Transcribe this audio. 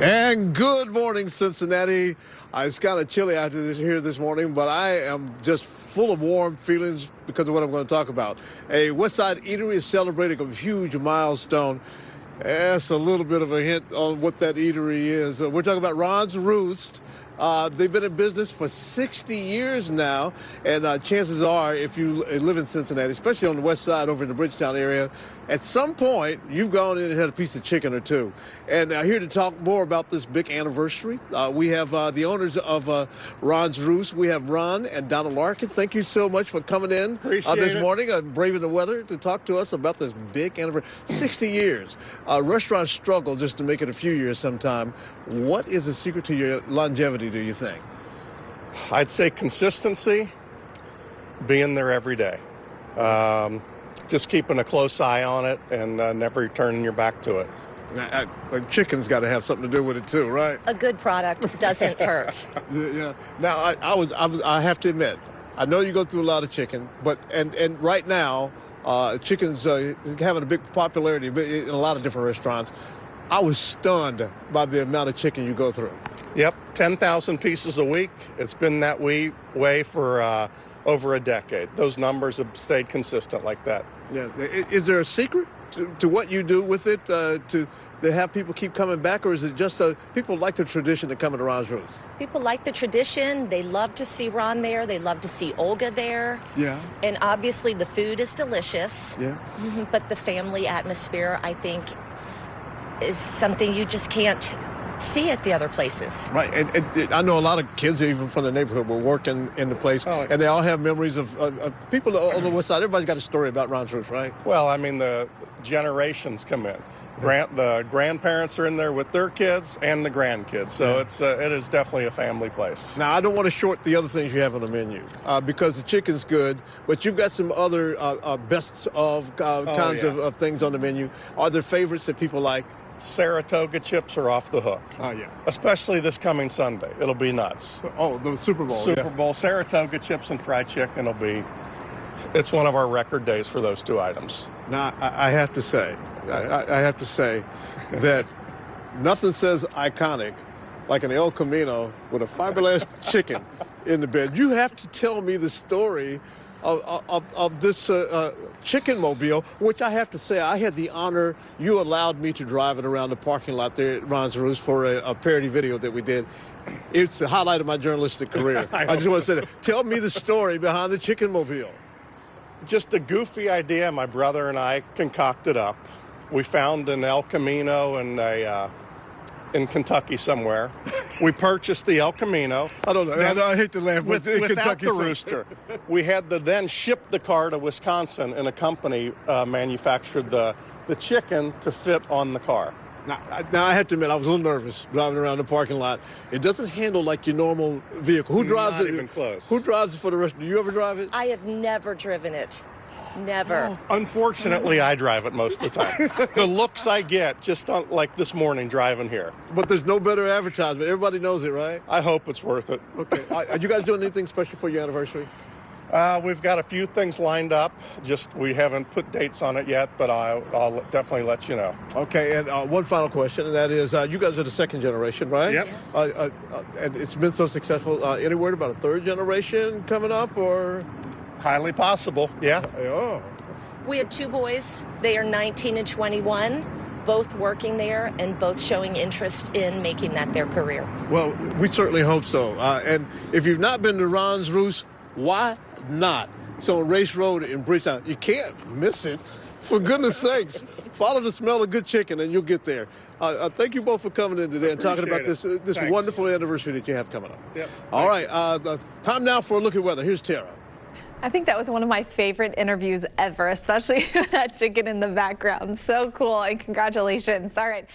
And good morning, Cincinnati. It's kind of chilly out here this morning, but I am just full of warm feelings because of what I'm going to talk about. A Westside Eatery is celebrating a huge milestone. That's a little bit of a hint on what that eatery is. We're talking about RonsRoost. They've been in business for 60 years now, and chances are, if you live in Cincinnati, especially on the west side over in the Bridgetown area, at some point, you've gone in and had a piece of chicken or two. And here to talk more about this big anniversary, we have the owners of RonsRoost. We have Ron and Donna Larkin. Thank you so much for coming in this morning and braving the weather to talk to us about this big anniversary. 60 years. Restaurants struggle just to make it a few years sometime. What is the secret to your longevity, do you think? I'd say consistency, being there every day. Just keeping a close eye on it and never turning your back to it. Chicken's got to have something to do with it too, right? A good product doesn't hurt. Yeah. Now, I have to admit, I know you go through a lot of chicken, but and right now, chicken's having a big popularity in a lot of different restaurants. I was stunned by the amount of chicken you go through. Yep, 10,000 pieces a week. It's been that way for over a decade. Those numbers have stayed consistent like that. Yeah. Is there a secret to what you do with it to have people keep coming back, or is it just people like the tradition of coming to RonsRoost? People like the tradition. They love to see Ron there. They love to see Olga there. Yeah. And obviously the food is delicious. Yeah. But the family atmosphere, I think, is something you just can't see at the other places. Right, and I know a lot of kids, even from the neighborhood, were working in the place, and they all have memories of people on the west side. Everybody's got a story about RonsRoost, right? Well, I mean, the generations come in. The grandparents are in there with their kids and the grandkids, so it is definitely a family place. Now, I don't want to short the other things you have on the menu because the chicken's good, but you've got some other bests of kinds of things on the menu. Are there favorites that people like? Saratoga chips are off the hook. Oh, yeah. Especially this coming Sunday. It'll be nuts. Oh, the Super Bowl. Super Bowl, Saratoga chips and fried chicken it's one of our record days for those two items. Now, I have to say, that nothing says iconic like an El Camino with a fiberglass chicken in the bed. You have to tell me the story of this chicken mobile, which I have to say, I had the honor, you allowed me to drive it around the parking lot there at RonsRoost for a parody video that we did. It's the highlight of my journalistic career. I just want to say that. Tell me the story behind the chicken mobile. Just a goofy idea my brother and I concocted up. We found an El Camino in Kentucky somewhere. We purchased the El Camino. I don't know. I hate to laugh, but without Kentucky the rooster. We had to then ship the car to Wisconsin, and a company manufactured the chicken to fit on the car. Now, I have to admit, I was a little nervous driving around the parking lot. It doesn't handle like your normal vehicle. Who drives it? Not even close. Who drives it for the rest? Do you ever drive it? I have never driven it. Never. Unfortunately, I drive it most of the time. The looks I get, just like this morning driving here. But there's no better advertisement. Everybody knows it, right? I hope it's worth it. Okay. Are you guys doing anything special for your anniversary? We've got a few things lined up. Just we haven't put dates on it yet, but I'll definitely let you know. Okay, and one final question, and that is, you guys are the second generation, right? Yep. Yes. And it's been so successful. Any word about a third generation coming up, or? Highly possible, yeah. Oh. We have two boys. They are 19 and 21, both working there and both showing interest in making that their career. Well, we certainly hope so. And if you've not been to RonsRoost, why not? It's on Race Road in Bridgetown. You can't miss it. For goodness sakes, follow the smell of good chicken and you'll get there. Thank you both for coming in today and talking about this wonderful anniversary that you have coming up. Yep. All right, time now for a look at weather. Here's Tara. I think that was one of my favorite interviews ever, especially with that chicken in the background. So cool, and congratulations. All right.